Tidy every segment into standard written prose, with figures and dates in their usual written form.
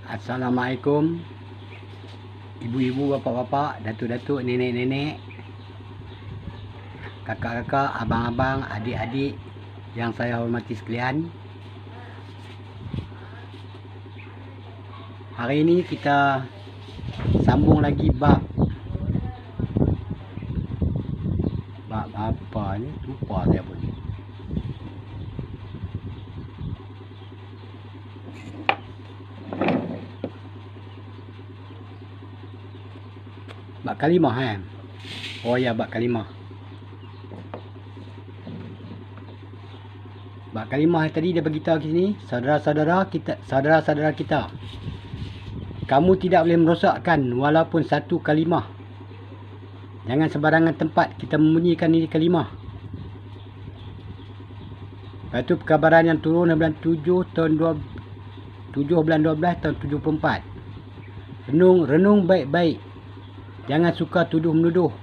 Assalamualaikum ibu-ibu, bapak-bapak, datuk-datuk, nenek-nenek, kakak-kakak, abang-abang, adik-adik yang saya hormati sekalian. Hari ini kita sambung lagi bab apa ni? Lupa saya pun. Bab kalimah Oh ya, bab kalimah. Bab kalimah tadi dia beritahu kat sini, saudara-saudara kita, kamu tidak boleh merosakkan walaupun satu kalimah. Jangan sembarangan tempat kita membunyikan ini kalimah. Lepas tu perkabaran yang turun bulan 7 bulan 12 tahun 74. Renung baik-baik. Jangan suka tuduh-menuduh.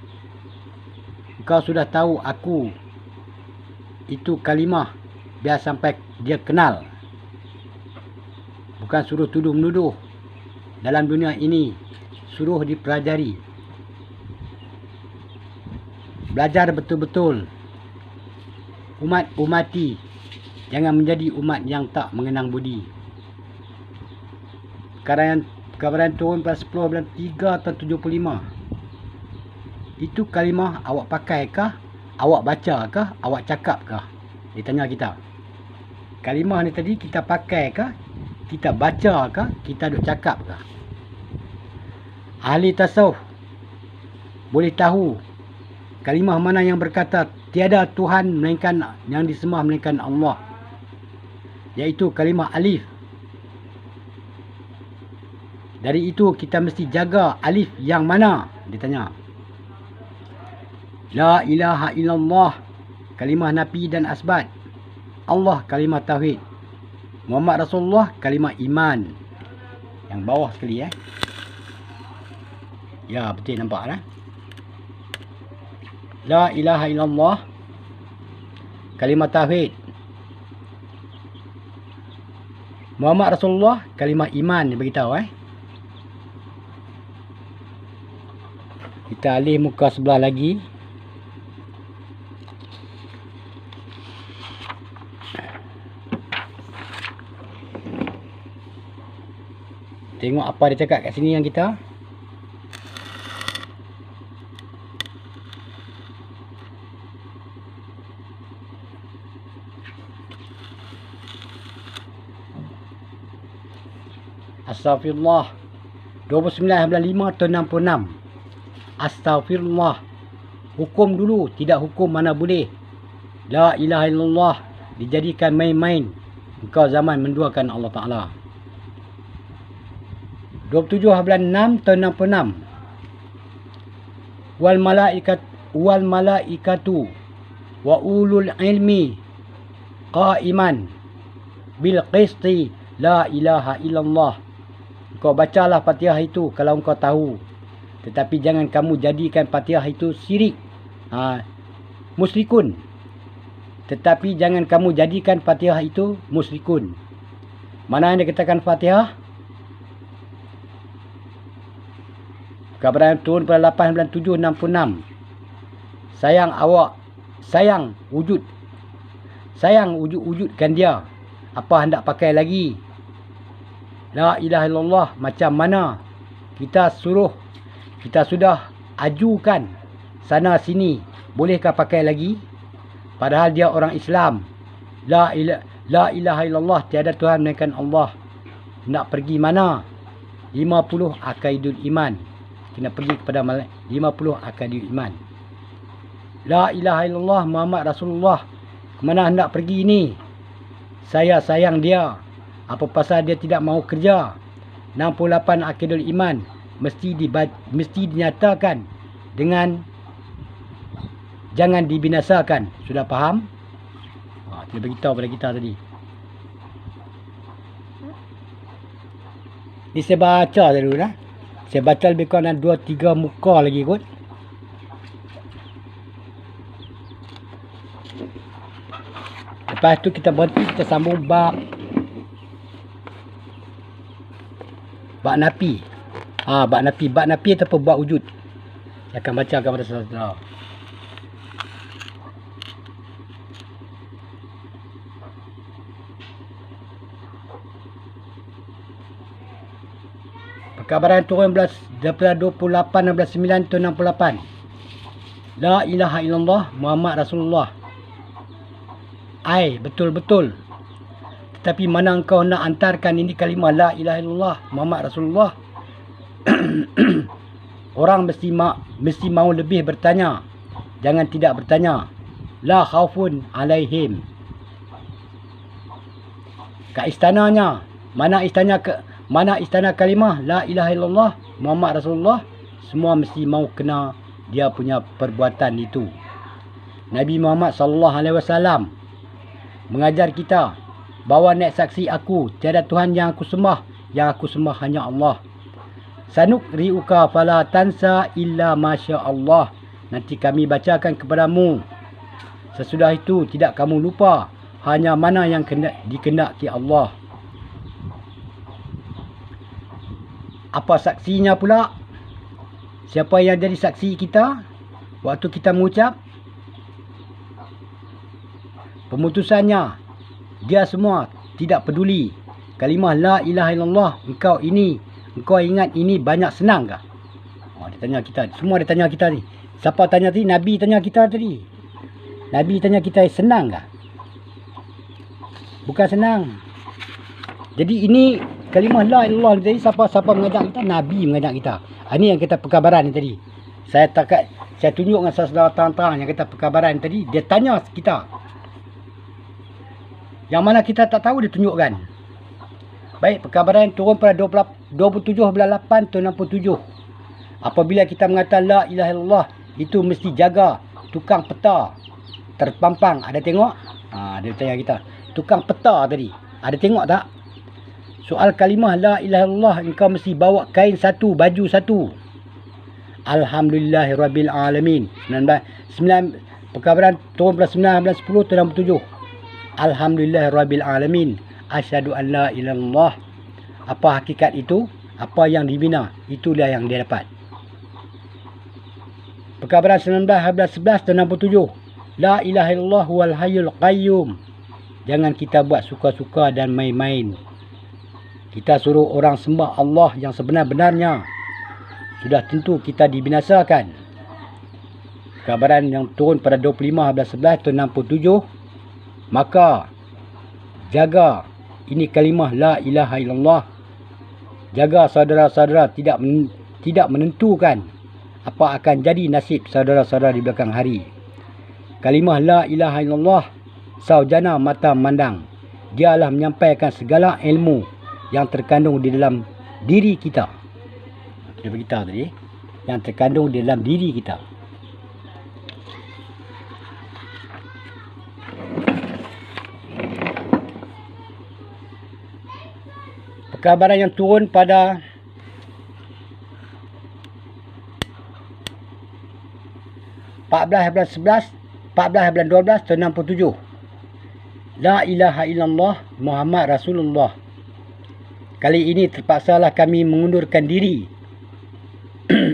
Engkau sudah tahu aku itu kalimah, biar sampai dia kenal. Bukan suruh tuduh-menuduh. Dalam dunia ini suruh dipelajari. Belajar betul-betul. Umati. Jangan menjadi umat yang tak mengenang budi. Kabaran turun pada 10 bulan 3 tahun 75. Itu kalimah awak pakai kah? Awak baca kah? Awak cakap kah? Dia tanya kita. Kalimah ni tadi kita pakai kah? Kita baca kah? Kita duk cakap kah? Ahli tasawuf boleh tahu kalimah mana yang berkata tiada Tuhan melainkan yang disembah melainkan Allah, iaitu kalimah alif. Dari itu kita mesti jaga alif yang mana? Dia tanya. La ilaha illallah, kalimah nafi dan asbat. Allah, kalimah tauhid. Muhammad Rasulullah, kalimah iman. Yang bawah sekali Ya, betul nampak lah. La ilaha illallah, kalimah tauhid. Muhammad Rasulullah, kalimah iman. Dia beritahu Kita alih muka sebelah lagi. Tengok apa dia cakap kat sini yang kita. Astaghfirullah. 29 bulan 5 tahun 66. Astaghfirullah. Hukum dulu, tidak hukum mana boleh. La ilaha illallah dijadikan main-main. Engkau zaman menduakan Allah Ta'ala. 27 bulan 6 tahun 66. Wal malaikatu wa ulul ilmi qaiman bil qisti la ilaha illallah. Kau bacalah Fatihah itu kalau engkau tahu. Tetapi jangan kamu jadikan Fatihah itu syirik. Musyrikun. Tetapi jangan kamu jadikan Fatihah itu musyrikun. Mana yang dikatakan Fatihah? Kabaran turun pada 8 bulan 7 66. Sayang wujudkan dia. Apa hendak pakai lagi? La ilaha illallah macam mana? Kita sudah ajukan sana sini. Bolehkah pakai lagi? Padahal dia orang Islam. La ilaha illallah, tiada Tuhan melainkan Allah. Nak pergi mana? 50 akaidul iman. Kena pergi kepada 50 akaidul iman. La ilaha illallah Muhammad Rasulullah. Kemana hendak pergi ni? Saya sayang dia. Apa pasal dia tidak mahu kerja? 68 akidul iman mesti dinyatakan dengan jangan dibinasakan. Sudah faham? Dia beritahu pada kita tadi. Ni saya baca dulu dah. Saya baca lebih kurang 2-3 muka lagi kot. Lepas tu kita berhenti, kita sambung bab nafi. Bab nafi ataupun bab wujud. Saya akan baca kepada saudara. Perkabaran turun daripada 28 16 9 tu 68. La ilaha illallah Muhammad Rasulullah. Betul-betul. Tetapi mana engkau nak antarkan ini kalimah la ilaha illallah Muhammad Rasulullah? Orang mesti mau lebih bertanya. Jangan tidak bertanya. La khaufun alaihim. Kat istananya, mana istana kalimah la ilaha illallah Muhammad Rasulullah, semua mesti mau kena dia punya perbuatan itu. Nabi Muhammad sallallahu alaihi wasallam mengajar kita bahawa nak saksi aku tiada Tuhan yang aku sembah hanya Allah. Sanukriuka fala tansa illa masya Allah. Nanti kami bacakan kepadamu, sesudah itu tidak kamu lupa hanya mana yang dikehendaki Allah. Apa saksinya pula? Siapa yang jadi saksi kita waktu kita mengucap? Pemutusannya, dia semua tidak peduli. Kalimah la ilaha illallah, engkau ingat ini banyak senang kah? Dia tanya kita, semua dia tanya kita ni. Siapa tanya tadi? Nabi tanya kita tadi. Nabi tanya kita, senang kah? Bukan senang. Jadi ini kalimah la ilaha illallah tadi, siapa mengajak kita? Nabi mengajak kita. Ini yang kita perkabaran ni tadi. Saya tunjuk dengan saudara terang-terang yang kita perkabaran tadi. Dia tanya kita. Yang mana kita tak tahu, dia tunjukkan. Baik, perkabaran turun pada 27 bulan 8 tahun 67. Apabila kita mengatakan la ilaha illallah, itu mesti jaga tukang peta terpampang. Ada tengok? Dia tanya kita. Tukang peta tadi, ada tengok tak? Soal kalimah la ilaha illallah, engkau mesti bawa kain satu, baju satu. Alhamdulillahirabbil alamin. 9 perkabaran turun pada 19 10 tahun 67. Alhamdulillahirabbil alamin. Asyhadu an la ilaha illallah. Apa hakikat itu? Apa yang dibina, itulah yang dia dapat. Perkabaran 19 11 tahun 67. La ilaha illallah wal hayyul qayyum. Jangan kita buat suka-suka dan main-main. Kita suruh orang sembah Allah yang sebenar-benarnya, sudah tentu kita dibinasakan. Kabaran yang turun pada 25 11 tahun 67. Maka jaga ini kalimah la ilaha illallah. Jaga saudara-saudara tidak menentukan apa akan jadi nasib saudara-saudara di belakang hari. Kalimah la ilaha illallah saujana mata mandang. Dialah menyampaikan segala ilmu yang terkandung di dalam diri kita. Dia beritahu tadi, yang terkandung di dalam diri kita. Perkabaran yang turun pada 14 bulan 12 tahun 67. La ilaha illallah Muhammad Rasulullah. Kali ini terpaksalah kami mengundurkan diri.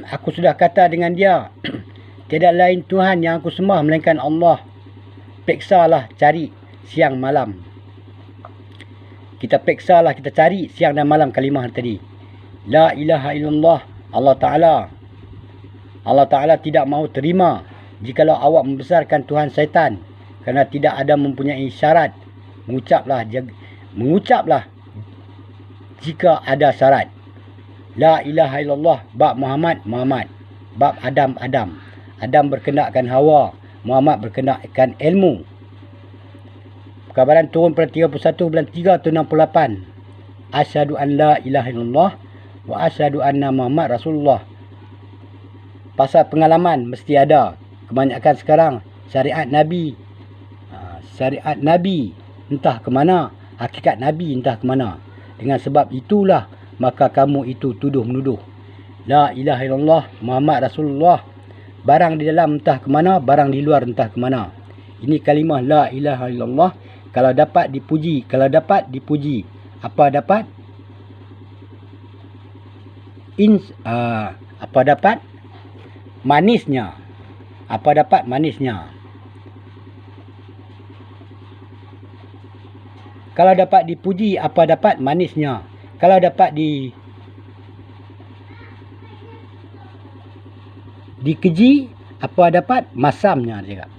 Aku sudah kata dengan dia, tiada lain Tuhan yang aku sembah melainkan Allah. Peksalah cari siang malam. Kita peksalah, kita cari siang dan malam kalimah tadi. La ilaha illallah. Allah Ta'ala tidak mahu terima jikalau awak membesarkan Tuhan syaitan, kerana tidak ada mempunyai syarat. Mengucaplah jika ada syarat. La ilaha illallah. Bab Muhammad. Bab Adam. Adam berkenakkan Hawa. Muhammad berkenakkan ilmu. Kabaran turun pada 31 bulan 3 tahun 68. Asyhadu an la ilaha illallah wa asyhadu anna Muhammad Rasulullah. Pasal pengalaman mesti ada. Kebanyakan sekarang syariat Nabi. Syariat Nabi entah ke mana, hakikat Nabi entah ke mana. Dengan sebab itulah maka kamu itu tuduh menuduh. La ilaha illallah Muhammad Rasulullah. Barang di dalam entah ke mana, barang di luar entah ke mana. Ini kalimah la ilaha illallah. Kalau dapat dipuji, apa dapat? Apa dapat? Manisnya. Apa dapat? Manisnya. Kalau dapat dipuji, apa dapat? Manisnya. Kalau dapat dikeji, apa dapat? Masamnya, dia cakap.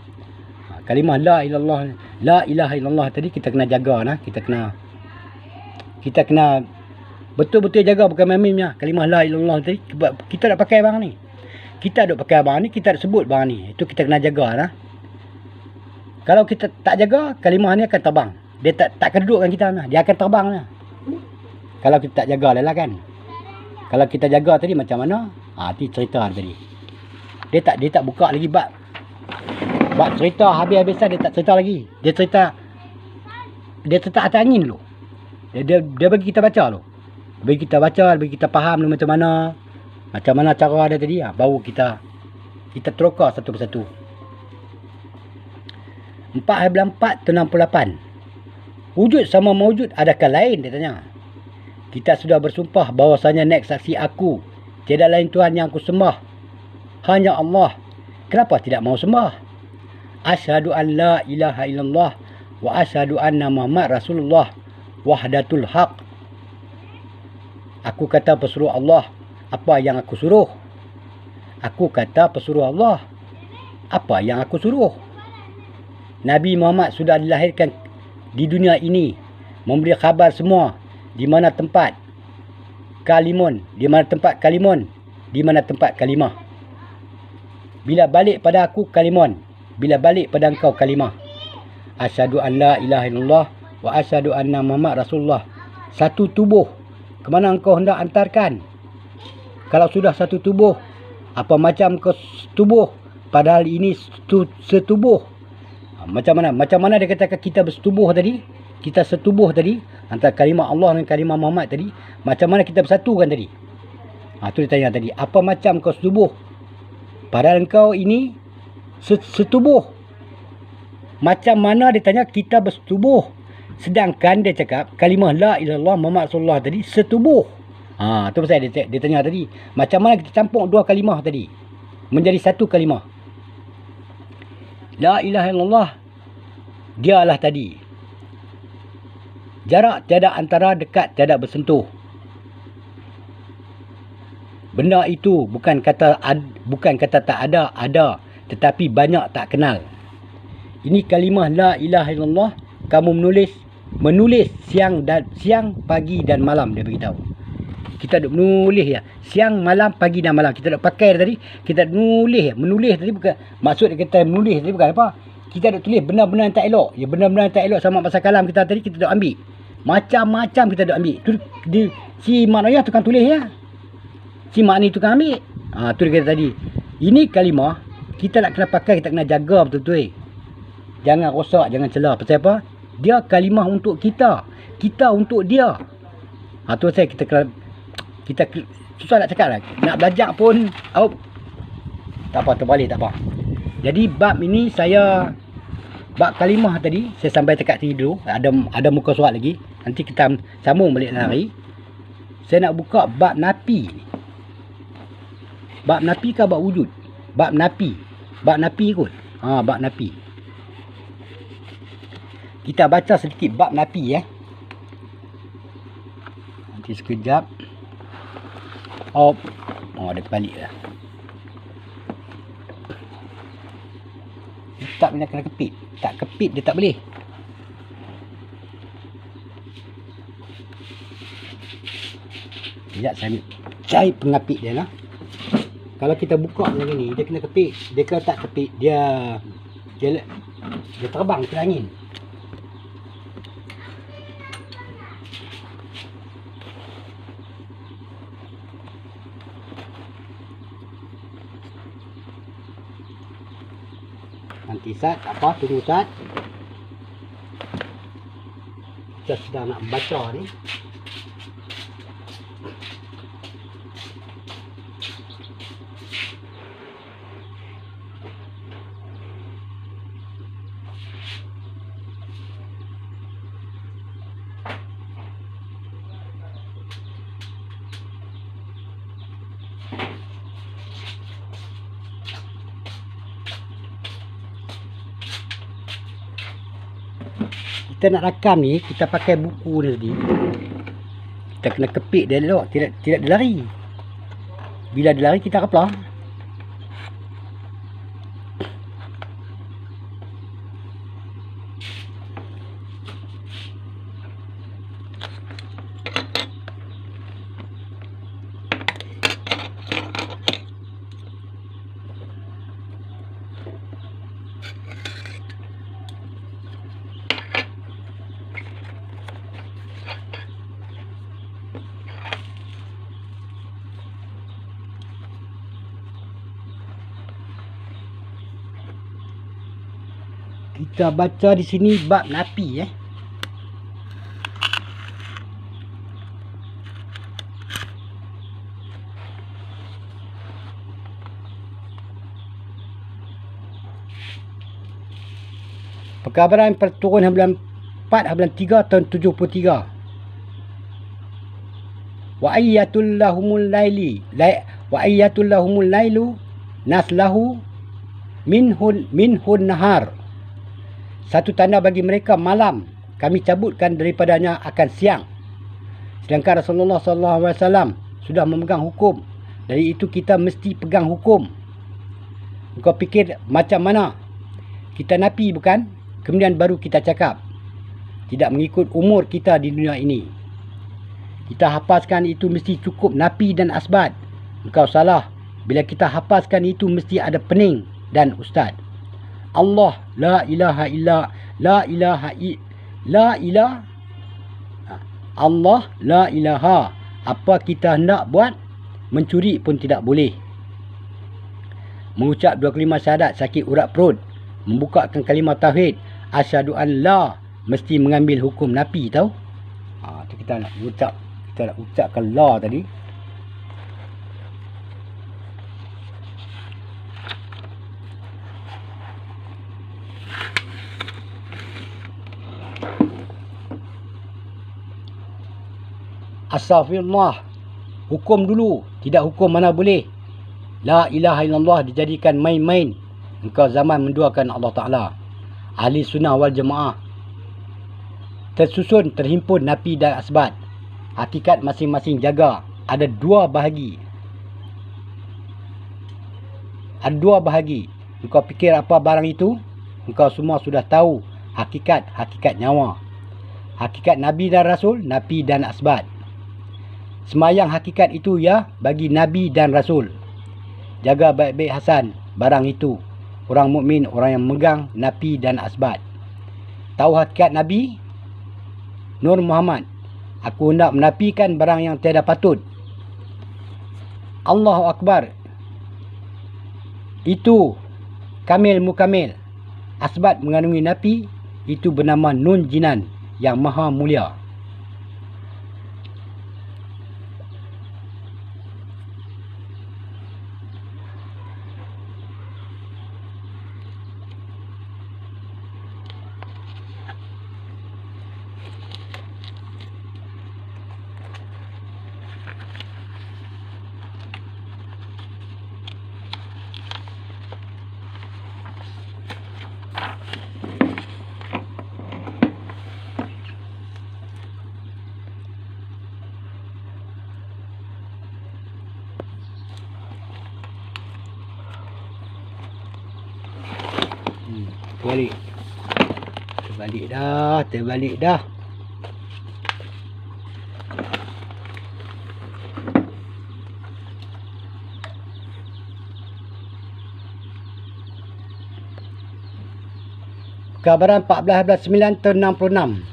Kalimah la ilaha illallah tadi kita kena jaga nah. Kita kena betul-betul jaga, bukan main-mainnya. Kalimah la ilallah tadi kita dah pakai barang ni. Kita dah sebut barang ni. Itu kita kena jaga nah. Kalau kita tak jaga, kalimah ni akan terbang. Dia tak akan dudukkan kita nah. Dia akan terbang nah. Kalau kita tak jaga lah kan. Kalau kita jaga tadi macam mana? Itu cerita tadi. Dia tak buka lagi bab cerita habis-habisan. Dia tak cerita lagi. Dia cerita atas angin dulu. Dia bagi kita baca dulu. Bagi kita faham dulu macam mana cara dia tadi. Baru kita terokar satu persatu. 4/4 wujud sama mawujud adakah lain, dia tanya. Kita sudah bersumpah bahawasanya naik saksi aku, tiada lain Tuhan yang aku sembah, hanya Allah. Kenapa tidak mau sembah? Asyhadu an la ilaha illallah wa asyhadu anna Muhammad Rasulullah wahdatul haq. Aku kata pesuruh Allah, apa yang aku suruh? Aku kata pesuruh Allah, apa yang aku suruh? Nabi Muhammad sudah dilahirkan di dunia ini, memberi khabar semua, di mana tempat kalimun, di mana tempat kalimah. Bila balik pada aku kalimun, bila balik pada engkau kalimah. Asyhadu an la ilaha illallah wa asyhadu anna Muhammad Rasulullah. Satu tubuh, ke mana engkau hendak antarkan? Kalau sudah satu tubuh, apa macam kau setubuh, padahal ini setubuh. Macam mana dia katakan kita bersetubuh tadi? Kita setubuh tadi antara kalimah Allah dan kalimah Muhammad tadi. Macam mana kita bersatukan tadi? Tu dia tanya tadi. Apa macam kau setubuh, padahal engkau ini setubuh. Macam mana dia tanya kita bersetubuh, sedangkan dia cakap kalimah la ilallah Muhammad Rasulullah tadi setubuh. Tu pasal dia tanya tadi. Macam mana kita campur dua kalimah tadi menjadi satu kalimah. La ilaha illallah, dialah tadi. Jarak tiada antara, dekat tiada bersentuh. Benda itu bukan kata tak ada, tetapi banyak tak kenal. Ini kalimah la ilaha illallah. Kamu menulis siang, pagi dan malam, dia beritahu. Kita duk menulis ya, siang, malam, pagi dan malam. Kita duk pakai tadi, kita duk menulis ya. Menulis tadi bukan maksud kita menulis tadi bukan apa. Kita duk tulis benda-benda yang tak elok. Ya, benda-benda yang tak elok sama pasal kalam kita tadi kita duk ambil. Macam-macam kita duk ambil. Si maknanya tukang tulis ya. Si makni tukang ambil. Tu dia kata tadi. Ini kalimah kita nak kena pakai, kita kena jaga betul-betul. Jangan rosak, jangan celah. Pasal apa? Dia kalimah untuk kita. Kita untuk dia. Tu saya kita kena, kita susah nak cakap lah. Nak belajar pun tak apa, terbalik tak apa. Jadi bab ini bab kalimah tadi saya sampai cakap tadi dulu. Ada muka surat lagi. Nanti kita sambung balik hari. Saya nak buka bab napi. Bab napi ke bab wujud? Bab napi. Bab napi kot. Bab napi. Kita baca sedikit bab napi ya. Nanti sekejap. Dia terbalik lah. Tak boleh kena kepit. Tak kepit dia tak boleh. Sekejap saya ambil cari pengapit dia lah. Kalau kita buka macam ni, dia kena kepit. Dia kalau tak kepit, dia terbang ke angin. Nanti Sat, tunggu Sat. Kita sedang nak baca ni. Kita nak rakam ni, kita pakai buku ni tadi. Kita kena kepik dia dulu, tidak dia lari. Bila dia lari kita kaplah. Kita baca di sini bab napi Perkabaran perturun bulan 4 bulan 3 tahun 73. Wa ayyatul lahumul lailu naslahu minhun nahar. Satu tanda bagi mereka malam, kami cabutkan daripadanya akan siang. Sedangkan Rasulullah SAW sudah memegang hukum. Dari itu kita mesti pegang hukum. Kau fikir macam mana? Kita napi bukan? Kemudian baru kita cakap. Tidak mengikut umur kita di dunia ini. Kita hafazkan itu mesti cukup napi dan asbat. Engkau salah. Bila kita hafazkan itu mesti ada pening dan ustaz. Allah la ilaha illa Allah la ilaha. Apa kita hendak buat, mencuri pun tidak boleh. Mengucap 2 kalimah syahadat sakit urat perut, membukakan kalimah tauhid asyhadu an la, mesti mengambil hukum napi tahu. Tu kita nak ucapkan la tadi. Astaghfirullah. Hukum dulu, tidak hukum mana boleh. La ilaha illallah dijadikan main-main. Engkau zaman menduakan Allah Ta'ala. Ahli sunnah wal jamaah tersusun, terhimpun napi dan asbat. Hakikat masing-masing jaga. Ada 2 bahagi. Engkau fikir apa barang itu? Engkau semua sudah tahu hakikat nyawa. Hakikat Nabi dan Rasul, napi dan asbat. Semayang hakikat itu ya bagi Nabi dan Rasul. Jaga baik-baik Hasan barang itu. Orang mukmin, orang yang memegang napi dan asbat. Tahu hakikat Nabi? Nur Muhammad. Aku hendak menapikan barang yang tiada patut. Allahu Akbar. Itu kamil mukamil. Asbat mengandungi napi. Itu bernama Nun Jinan yang maha mulia. Terbalik dah. Kabaran 14/9 tahun 66.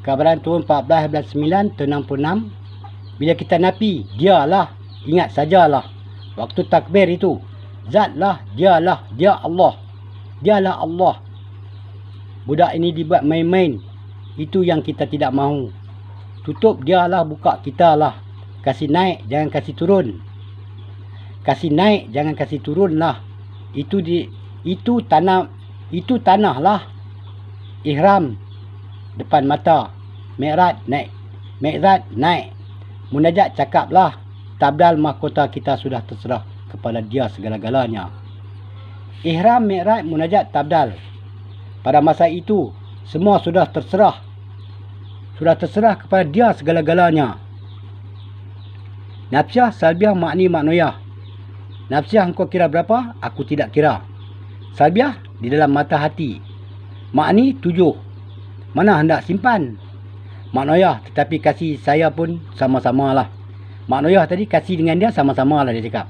Kabaran turun 14/9 tahun 66. Bila kita napi, dialah, ingat sajalah waktu takbir itu, zatlah, dialah, dia Allah, dialah Allah. Budak ini dibuat main-main. Itu yang kita tidak mahu. Tutup dialah, buka kita lah. Kasih naik, jangan kasih turun. Kasih naik, jangan kasih turun lah. Itu tanah lah. Ihram depan mata. Mi'raj naik Mi'raj naik. Munajat cakaplah, tabdal mahkota kita sudah terserah kepada dia segala-galanya. Ihram, Mi'raj, munajat, tabdal. Pada masa itu semua sudah terserah. Sudah terserah kepada dia segala-galanya. Nafsiyah, salbiah, makni, maknoyah. Nafsiyah engkau kira berapa? Aku tidak kira. Salbiah di dalam mata hati. Makni 7. Mana hendak simpan? Maknoyah, tetapi kasih saya pun sama-sama lah. Maknoyah tadi kasih dengan dia sama-sama lah dia cakap.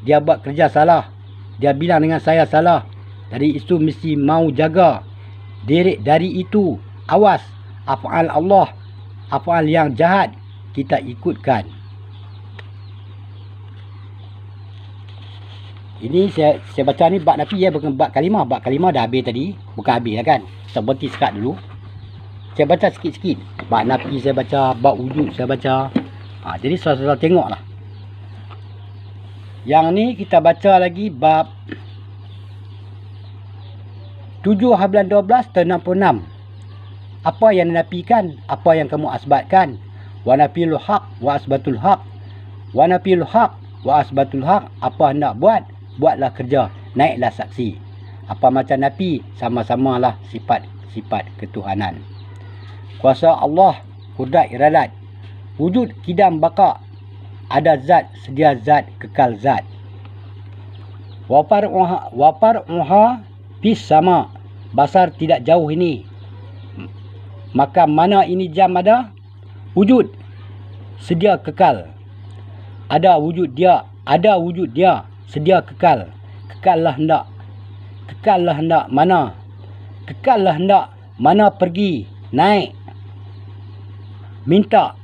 Dia buat kerja salah. Dia bilang dengan saya salah. Dari itu mesti mau jaga. Dari itu awas. Af'al Allah. Af'al yang jahat kita ikutkan. Ini saya baca ni bab Nafi ya, bukan bab kalimah. Bab kalimah dah habis tadi. Bukan habis lah kan. Kita berhenti sekat dulu. Saya baca sikit-sikit. Bab Nafi saya baca. Bab wujud saya baca. Jadi saudara tengok lah. Yang ni kita baca lagi bab 7/12 66. Apa yang dinafikan, apa yang kamu asbatkan. Wa nafilul haq wa asbatul haq. Wa nafilul haq wa asbatul haq. Apa hendak buat? Buatlah kerja, naiklah saksi. Apa macam nafi, sama-samalah sifat ketuhanan. Kuasa Allah, kudrat iradat. Wujud kidam baka. Ada zat, sedia zat, kekal zat. Wapar uha pis sama. Basar tidak jauh ini. Maka mana ini jam ada? Wujud sedia kekal. Ada wujud dia, sedia kekal. Kekallah hendak. Mana? Kekallah hendak. Mana pergi? Naik. Minta.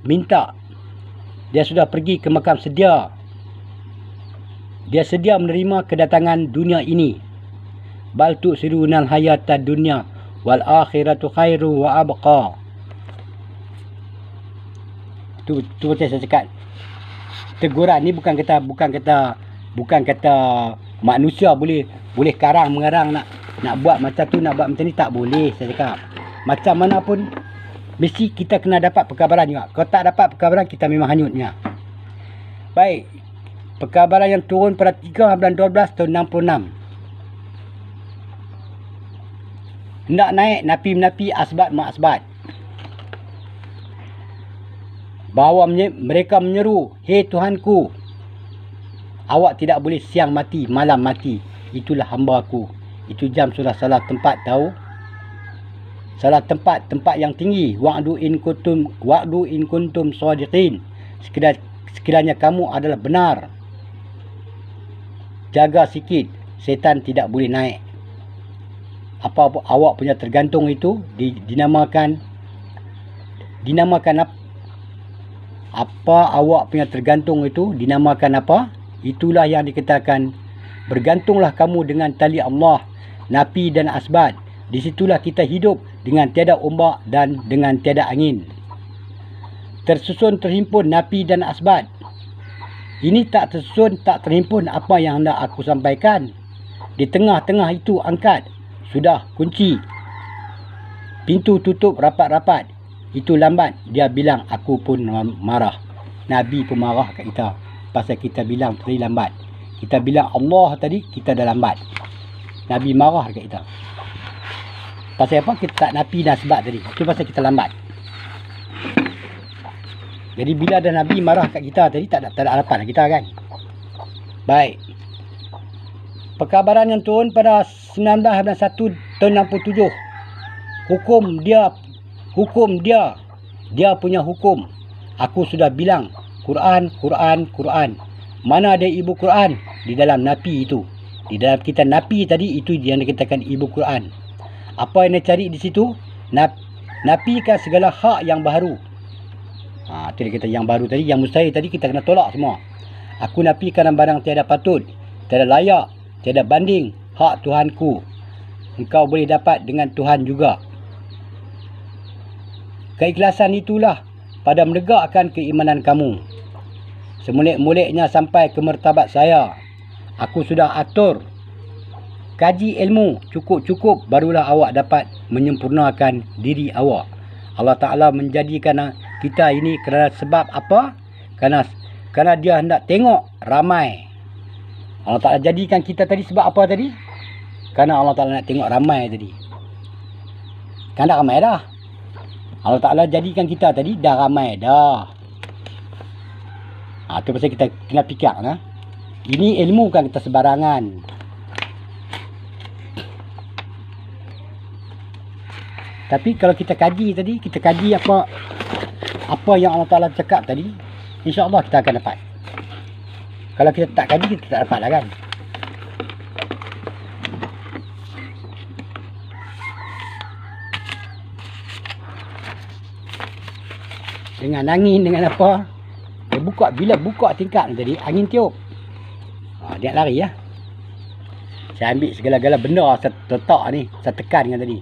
Dia sudah pergi ke makam sedia. Dia sedia menerima kedatangan dunia ini. Bal tu'sirunal hayatad dunya wal akhiratu khairu wa abqa. Tu macam saya cakap. Teguran ni bukan kata manusia boleh karang mengarang nak buat macam tu, nak buat macam ni, tak boleh saya cakap. Macam mana pun mesti kita kena dapat perkabaran juga. Kalau tak dapat perkabaran, kita memang hanyutnya. Baik. Perkabaran yang turun pada 3/12 tahun 66. Hendak naik napi-napi asbat ma'asbat. Bahawa mereka menyeru, hei Tuhanku, awak tidak boleh siang mati, malam mati. Itulah hamba aku. Itu jam sudah salah tempat tahu. Salah tempat yang tinggi. Wa'du in kuntum shadiqin. Sekiranya kamu adalah benar. Jaga sikit, setan tidak boleh naik. Apa awak punya tergantung itu dinamakan apa? Apa awak punya tergantung itu dinamakan apa? Itulah yang dikatakan bergantunglah kamu dengan tali Allah, napi dan asbat. Di situlah kita hidup dengan tiada ombak dan dengan tiada angin. Tersusun terhimpun napi dan asbat. Ini tak tersusun, tak terhimpun apa yang hendak aku sampaikan. Di tengah-tengah itu angkat. Sudah kunci. Pintu tutup rapat-rapat. Itu lambat. Dia bilang aku pun marah. Nabi pun marah kat kita. Pasal kita bilang tadi lambat. Kita bilang Allah tadi, kita dah lambat. Nabi marah kat kita. Pasal apa? Kita tak napi dan sebab tadi. Itu pasal kita lambat. Jadi bila ada Nabi marah kat kita tadi, tak ada harapan kita kan. Baik. Perkabaran yang turun pada 19/1 tahun 67. Hukum dia. Dia punya hukum. Aku sudah bilang. Quran. Mana ada ibu Quran? Di dalam napi itu. Di dalam kita napi tadi, itu yang dikatakan ibu Quran. Apa yang dia cari di situ? Napikan segala hak yang baru. Itu dia kata yang baru tadi, yang mustahil tadi kita kena tolak semua. Aku napikan barang tiada patut, tiada layak, tiada banding hak Tuhanku. Engkau boleh dapat dengan Tuhan juga. Keikhlasan itulah pada menegakkan keimanan kamu. Semulik-muliknya sampai ke martabat saya. Aku sudah atur. Kaji ilmu cukup-cukup, barulah awak dapat menyempurnakan diri awak. Allah Ta'ala menjadikan kita ini kerana sebab apa? Kerana dia hendak tengok ramai. Allah Ta'ala jadikan kita tadi sebab apa tadi? Kerana Allah Ta'ala nak tengok ramai tadi. Kan dah ramai dah. Allah Ta'ala jadikan kita tadi dah ramai dah. Tu pasal kita kena fikir nah. Ini ilmu kan kita sebarangan. Tapi kalau kita kaji tadi, kita kaji apa yang Allah Ta'ala cakap tadi, insya-Allah kita akan dapat. Kalau kita tak kaji, kita tak dapat lah kan. Dengan angin, dengan apa, bila buka tingkap ni tadi, angin tiup. Dia nak lari lah. Saya ambil segala-gala benda saya letak ni, saya tekan dengan tadi.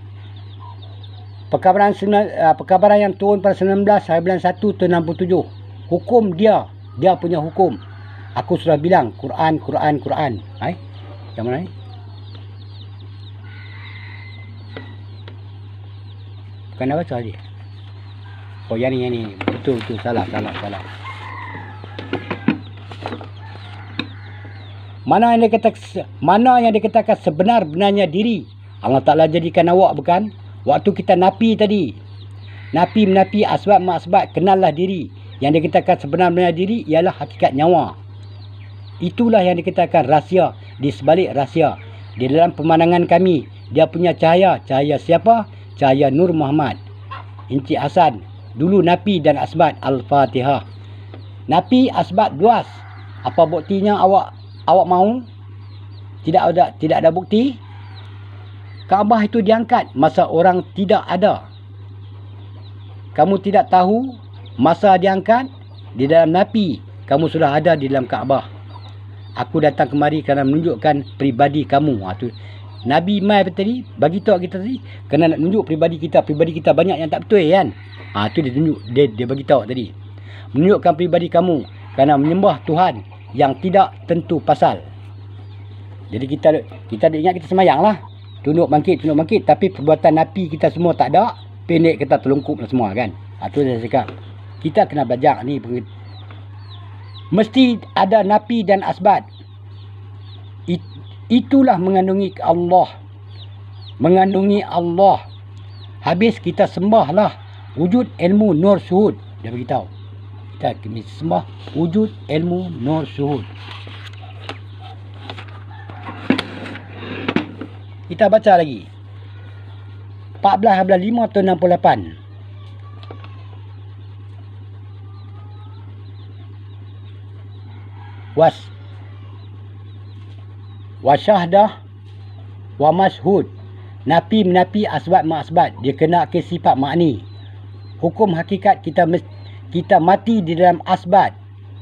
Perkabaran yang turun pada 19 hari bulan 1 tahun 67. Hukum dia punya hukum. Aku sudah bilang Quran. Yang mana ni? Bukan apa baca dia. Oh yang ni. Betul salah. Mana yang dikatakan sebenar-benarnya diri. Allah Ta'ala jadikan awak bukan? Waktu kita napi tadi, menapi asbab, kenallah diri. Yang dikatakan sebenar-benarnya diri ialah hakikat nyawa. Itulah yang dikatakan rahsia di sebalik rahsia. Di dalam pemandangan kami, dia punya cahaya. Cahaya siapa? Cahaya Nur Muhammad. Encik Hasan, dulu napi dan asbat. Al-Fatihah. Napi asbat luas. Apa buktinya awak mahu? Tidak ada bukti. Kaabah itu diangkat masa orang tidak ada. Kamu tidak tahu masa diangkat di dalam napi. Kamu sudah ada di dalam Kaabah. Aku datang kemari kerana menunjukkan pribadi kamu. Tu Nabi mai tadi bagi tahu kita tadi kerana nak tunjuk pribadi kita banyak yang tak betul kan. Tu dia tunjuk, dia bagi tahu tadi. Menunjukkan pribadi kamu kerana menyembah Tuhan yang tidak tentu pasal. Jadi kita ingat kita semayang lah. Tunduk bangkit. Tapi perbuatan napi kita semua tak ada. Pendek kita terlungkup semua kan. Tu saya cakap. Kita kena belajar ni. Mesti ada napi dan asbat. Itulah mengandungi Allah. Habis kita sembahlah wujud ilmu nur suhud. Dia beritahu. Kita kena sembah wujud ilmu nur suhud. Kita baca lagi. 14/5 tahun 68. Wasyahdah wa mashhud. Napi menapi asbat ma'asbat. Dia kena ke sifat makni. Hukum hakikat kita mati di dalam asbat.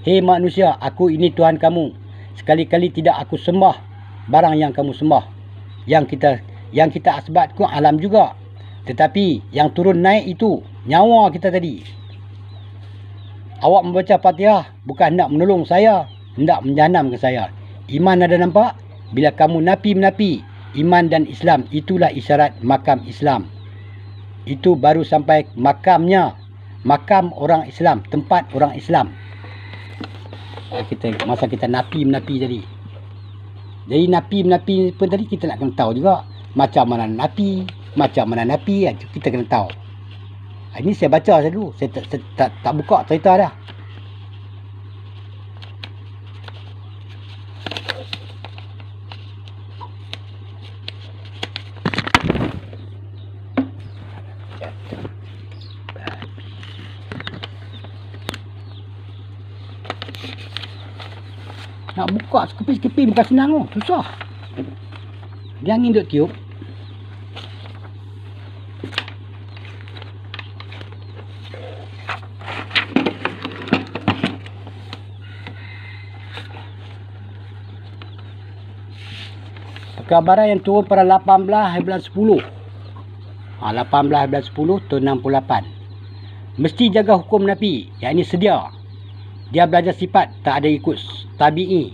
Hei manusia, aku ini Tuhan kamu. Sekali-kali tidak aku sembah barang yang kamu sembah. Yang kita asbat ku alam juga. Tetapi yang turun naik itu nyawa kita tadi. Awak membaca Fatihah bukan hendak menolong saya, hendak menjahanamkan saya. Iman ada nampak? Bila kamu menapi iman dan Islam, itulah isyarat makam Islam. Itu baru sampai makamnya. Makam orang Islam, tempat orang Islam. Masa kita napi tadi. Jadi napi pun tadi kita nak kena tahu juga. Macam mana napi. Kita kena tahu. Ini saya baca dulu. Saya tak buka cerita dah. Nak buka sekepi-sekepi bukan senang tu. Susah. Dia angin duk tiup. Perkabaran yang turun pada 18 hari bulan 10. 18 hari bulan 10 tahun 68. Mesti jaga hukum Nabi. Yang ini sedia. Dia belajar sifat, tak ada ikut tabi'i.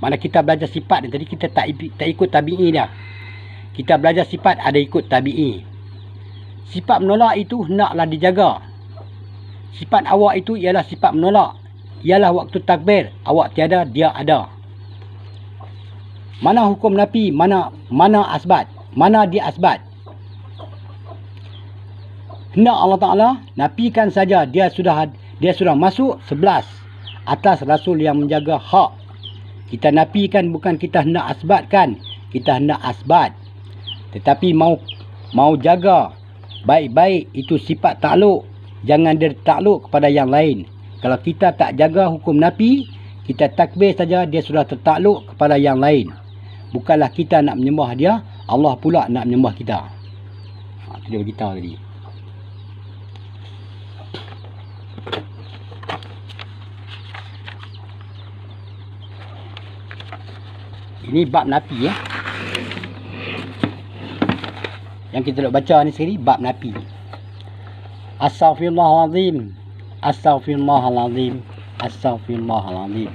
Mana kita belajar sifat ni tadi, kita tak ikut tabi'i dia. Kita belajar sifat, ada ikut tabi'i. Sifat menolak itu hendaklah dijaga. Sifat awak itu ialah sifat menolak. Ialah waktu takbir, awak tiada, dia ada. Mana hukum nafi, mana asbat, mana dia asbat. Hendak Allah Ta'ala nafikan saja, dia sudah masuk 11 atas Rasul yang menjaga hak. Kita nafikan, bukan kita hendak asbatkan, kita hendak asbat. Tetapi mau jaga baik-baik, itu sifat takluk. Jangan dia takluk kepada yang lain. Kalau kita tak jaga hukum nafi, kita takbir saja, dia sudah tertakluk kepada yang lain. Bukanlah kita nak menyembah dia, Allah pula nak menyembah kita. Itu dia beritahu tadi. Ini bab nafi ya. Yang kita nak baca ni sekali, bab nafi. Astaghfirullahalazim. Astaghfirullahalazim. Astaghfirullahalazim.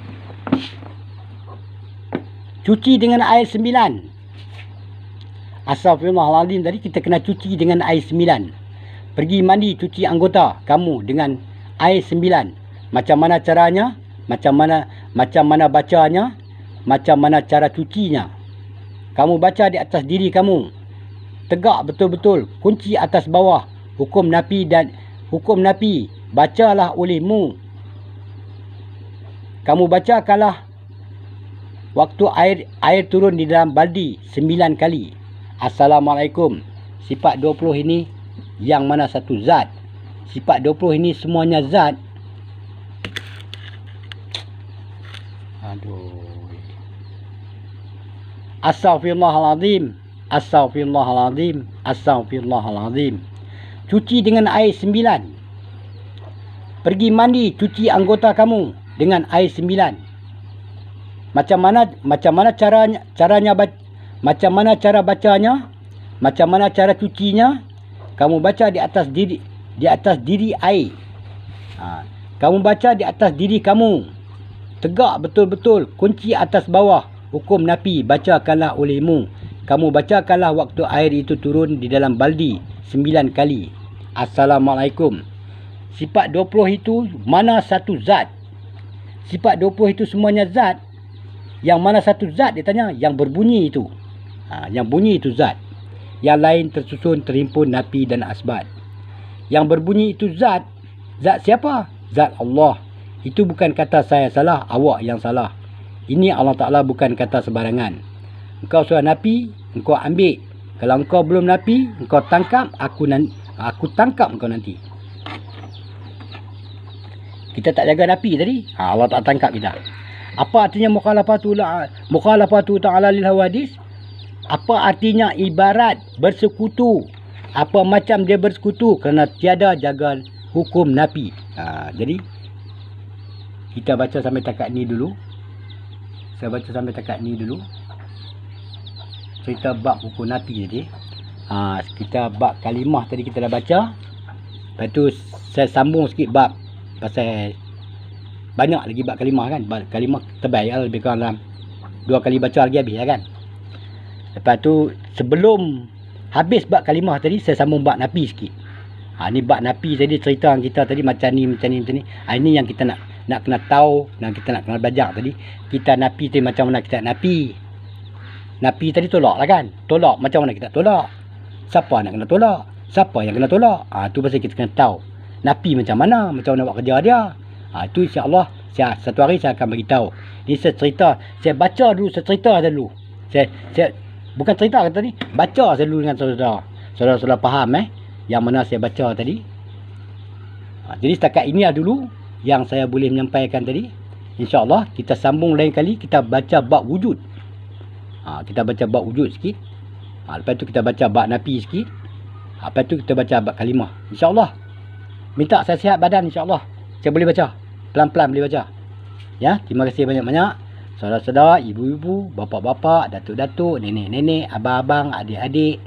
Cuci dengan air 9. Astaghfirullahalazim tadi kita kena cuci dengan air 9. Pergi mandi, cuci anggota kamu dengan air 9. Macam mana caranya? Macam mana bacanya? Macam mana cara cucinya? Kamu baca di atas diri kamu. Tegak betul-betul. Kunci atas bawah. Hukum nafi dan hukum nafi. Bacalah olehmu. Kamu bacakanlah waktu air turun di dalam baldi 9 kali. Assalamualaikum. Sifat 20 ini yang mana satu zat? Sifat 20 ini semuanya zat. Aduh. Astaghfirullahalazim. Astaghfirullahalazim. Astaghfirullahalazim. Cuci dengan air 9. Pergi mandi, cuci anggota kamu dengan air 9. Macam mana caranya macam mana cara bacanya? Macam mana cara cucinya? Kamu baca di atas diri air. Kamu baca di atas diri kamu. Tegak betul-betul, kunci atas bawah. Hukum nafi, bacakanlah olehmu. Kamu bacakanlah waktu air itu turun di dalam baldi 9 kali. Assalamualaikum. Sifat 20 itu mana satu zat? Sifat 20 itu semuanya zat. Yang mana satu zat dia tanya? Yang berbunyi itu. Yang bunyi itu zat. Yang lain tersusun, terhimpun nafi dan asbat. Yang berbunyi itu zat. Zat siapa? Zat Allah. Itu bukan kata saya salah, awak yang salah. Ini Allah Ta'ala bukan kata sebarangan. Engkau sudah nafi, engkau ambil. Kalau engkau belum nafi, engkau tangkap, aku tangkap engkau nanti. Kita tak jaga nafi tadi, Allah tak tangkap kita. Apa artinya mukhalafatu ta'ala lil hawadis? Apa artinya ibarat bersekutu? Apa macam dia bersekutu? Kerana tiada jaga hukum nafi. Jadi kita baca sampai takat ni dulu. Saya baca sampai takat ni dulu. Cerita bab hukum nafi tadi. Kita bab kalimah tadi kita dah baca. Lepas tu saya sambung sikit bab pasal banyak lagi bab kalimah kan. Bab kalimah terbaik lebih kurang dalam 2 kali baca lagi habis kan. Lepas tu sebelum habis bab kalimah tadi saya sambung bab nafi sikit. Ni bab nafi tadi cerita kita tadi macam ni. Ini yang kita nak kena tahu dan kita nak kena belajar tadi. Kita nafi tadi macam mana kita nafi. Nafi tadi tolak lah kan. Tolak macam mana kita tolak. Siapa nak kena tolak? Siapa yang kena tolak? Tu pasal kita kena tahu. Nafi macam mana buat kerja dia. Itu insya-Allah satu hari saya akan beritahu. Ni saya cerita, saya baca dulu, saya cerita dulu. Saya bukan cerita kata tadi, baca saya dulu dengan saudara. Saudara faham yang mana saya baca tadi. Jadi setakat ini dulu yang saya boleh menyampaikan tadi. InsyaAllah kita sambung lain kali. Kita baca bab wujud. Kita baca bab wujud sikit. Lepas tu kita baca bab nafi sikit. Lepas tu kita baca bab kalimah. InsyaAllah. Minta saya sihat badan insyaAllah. Saya boleh baca. Pelan-pelan boleh baca. Ya, terima kasih banyak-banyak. Saudara-saudara, ibu-ibu, bapa-bapa, datuk-datuk, nenek-nenek, abang-abang, adik-adik.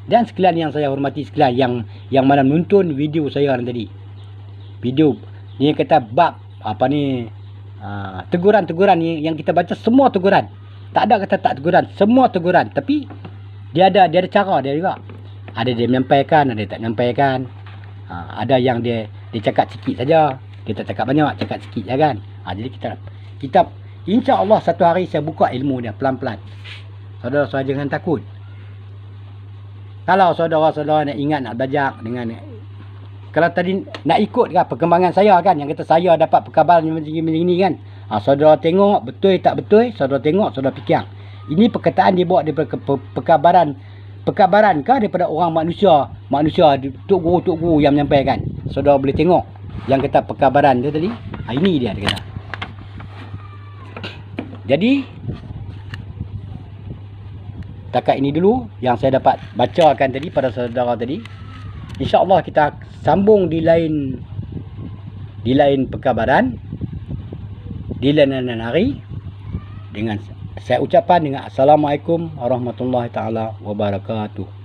Dan sekalian yang saya hormati sekalian yang mana menonton video saya tadi. Video ni kata bab teguran-teguran yang kita baca semua teguran. Tak ada kata tak teguran, semua teguran. Tapi dia ada cara dia juga. Ada dia menyampaikan, ada dia tak menyampaikan. Ada yang dia cakap sikit saja. Dia tak cakap banyak, cakap sikit je kan. Jadi kita insya-Allah satu hari saya buka ilmu dia pelan-pelan. Saudara-saudara jangan takut. Kalau saudara-saudara nak ingat nak belajar dengan, kalau tadi nak ikut kan perkembangan saya kan, yang kata saya dapat perkabaran macam ni kan. Saudara tengok betul tak betul, saudara tengok, saudara fikir. Ini perkataan dia buat daripada perkabaran kah daripada orang manusia tok guru yang menyampaikan. Saudara boleh tengok yang kata perkabaran dia tadi. Ini dia kata. Jadi takat ini dulu yang saya dapat bacakan tadi pada saudara tadi. InsyaAllah kita sambung di lain perkabaran, di lain hari, dengan saya ucapkan dengan Assalamualaikum warahmatullahi taala wabarakatuh.